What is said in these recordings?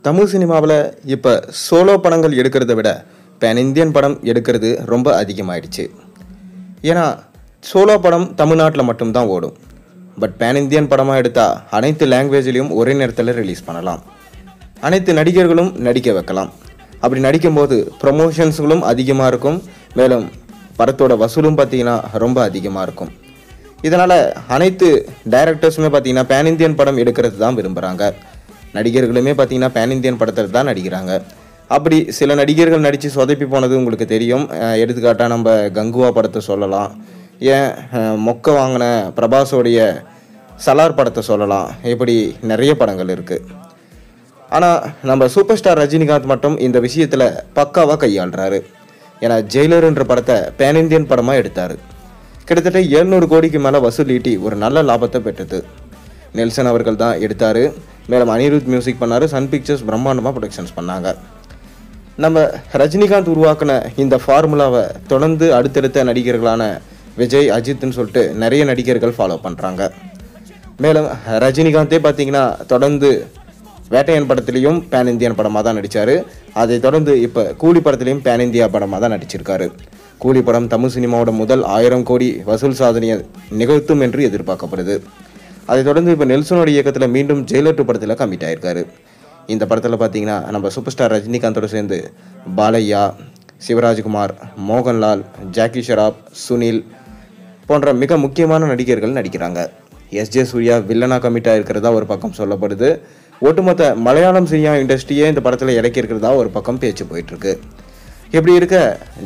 தமிழ் சினிமாவில் இப்போ சோலோ படங்கள் எடுக்கிறத விட பேன் இந்தியன் படம் எடுக்கிறது ரொம்ப அதிகமாகிடுச்சு. ஏன்னா சோலோ படம் தமிழ்நாட்டில் மட்டும்தான் ஓடும். பட் பேன் இந்தியன் படமாக எடுத்தால் அனைத்து லாங்குவேஜ்லேயும் ஒரே நேரத்தில் ரிலீஸ் பண்ணலாம். அனைத்து நடிகர்களும் நடிக்க வைக்கலாம். அப்படி நடிக்கும்போது ப்ரொமோஷன்ஸ்களும் அதிகமாக இருக்கும். மேலும் படத்தோட வசூலும் பார்த்திங்கன்னா ரொம்ப அதிகமாக இருக்கும். இதனால் அனைத்து டைரக்டர்ஸுமே பார்த்திங்கன்னா பேன் இந்தியன் படம் எடுக்கிறது தான் விரும்புகிறாங்க. நடிகர்களுமே பார்த்திங்கன்னா பேன் இந்தியன் படத்தில் தான் நடிக்கிறாங்க. அப்படி சில நடிகர்கள் நடித்து சொதப்பி போனது உங்களுக்கு தெரியும். எடுத்துக்காட்டாக நம்ம கங்குவா படத்தை சொல்லலாம். ஏன் மொக்க வாங்கின பிரபாஸோடைய சலார் படத்தை சொல்லலாம். இப்படி நிறைய படங்கள் இருக்குது. ஆனால் நம்ம சூப்பர் ஸ்டார் ரஜினிகாந்த் மட்டும் இந்த விஷயத்தில் பக்காவாக கையாளுறாரு. ஏன்னா ஜெயிலர்ன்ற படத்தை பேன் இந்தியன் படமாக எடுத்தார். கிட்டத்தட்ட 700 கோடிக்கு மேலே வசூல் ஈட்டி ஒரு நல்ல லாபத்தை பெற்றது. நெல்சன் அவர்கள் தான் எடுத்தார். மேலும் அனிருத் மியூசிக் பண்ணார். சன் பிக்சர்ஸ் பிரம்மாண்டமாக ப்ரொடக்ஷன்ஸ் பண்ணாங்க. நம்ம ரஜினிகாந்த் உருவாக்கின இந்த ஃபார்முலாவை தொடர்ந்து அடுத்தடுத்த நடிகர்களான விஜய், அஜித்னு சொல்லிட்டு நிறைய நடிகர்கள் ஃபாலோ பண்ணுறாங்க. மேலும் ரஜினிகாந்தே பார்த்திங்கன்னா தொடர்ந்து வேட்டையன் படத்துலேயும் பேன் இந்தியன் படமாக தான் நடித்தார். அதை தொடர்ந்து இப்போ கூலி படத்துலேயும் பேன் இந்தியா படமாக தான் நடிச்சிருக்காரு. கூலி படம் தமிழ் சினிமாவோட முதல் 1000 கோடி வசூல் சாதனையை நிகழ்த்தும் என்று எதிர்பார்க்கப்படுது. அதை தொடர்ந்து இப்போ நெல்சனோட இயக்கத்தில் மீண்டும் ஜெயிலர் 2 படத்தில் கமிட் ஆகியிருக்காரு. இந்த படத்தில் பார்த்திங்கன்னா நம்ம சூப்பர் ஸ்டார் ரஜினிகாந்தோடு சேர்ந்து பாலையா, சிவராஜ்குமார், மோகன்லால், ஜாக்கி ஷராப், சுனில் போன்ற மிக முக்கியமான நடிகர்கள் நடிக்கிறாங்க. எஸ்ஜே சூர்யா வில்லனாக கமிட் ஆகிருக்கிறதா ஒரு பக்கம் சொல்லப்படுது. ஒட்டுமொத்த மலையாளம் சினிமா இண்டஸ்ட்ரியே இந்த படத்தில் இறக்கியிருக்கிறதா ஒரு பக்கம் பேச்சு போயிட்டுருக்கு. இப்படி இருக்க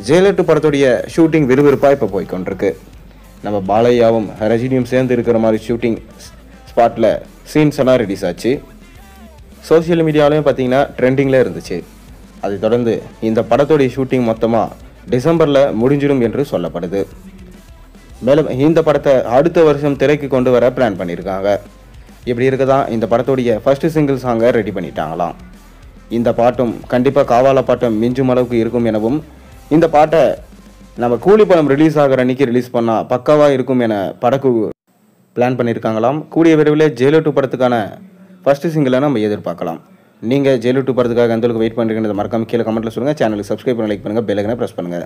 ஜெயிலர் 2 படத்துடைய ஷூட்டிங் விறுவிறுப்பாக இப்போ போய்கொண்டிருக்கு. நம்ம பாலையாவும் ரஜினியும் சேர்ந்து இருக்கிற மாதிரி ஷூட்டிங் ஸ்பாட்டில் சீன்ஸ் எல்லாம் ரிலீஸ் ஆச்சு. சோசியல் மீடியாவிலையும் பார்த்திங்கன்னா ட்ரெண்டிங்கில் இருந்துச்சு. அதை தொடர்ந்து இந்த படத்துடைய ஷூட்டிங் மொத்தமாக டிசம்பரில் முடிஞ்சிடும் என்று சொல்லப்படுது. மேலும் இந்த படத்தை அடுத்த வருஷம் திரைக்கு கொண்டு வர பிளான் பண்ணியிருக்காங்க. இப்படி இருக்க தான் இந்த படத்துடைய ஃபர்ஸ்ட் சிங்கிள் சாங்கை ரெடி பண்ணிட்டாங்களாம். இந்த பாட்டும் கண்டிப்பாக காவால பாட்டும் மிஞ்சும் அளவுக்கு இருக்கும் எனவும், இந்த பாட்டை நம்ம கூலி படம் ரிலீஸ் ஆகிற அன்றைக்கி ரிலீஸ் பண்ணால் பக்காவாக இருக்கும் என படக்குழு பிளான் பண்ணியிருக்காங்களாம். கூடிய விரைவில் ஜெயிலர் 2 படத்துக்கான ஃபர்ஸ்ட் சிங்கிளை நம்ம எதிர்பார்க்கலாம். நீங்கள் ஜெயிலர் 2 படத்துக்காக எந்த அளவுக்கு வெயிட் பண்ணுறீங்கன்னு மறக்காம கீழே கமெண்ட்டில் சொல்லுங்கள். சேனலுக்கு சப்ஸ்கிரைப் பண்ணி லைக் பண்ணுங்கள். பெல் ஐகானை ப்ரெஸ் பண்ணுங்கள்.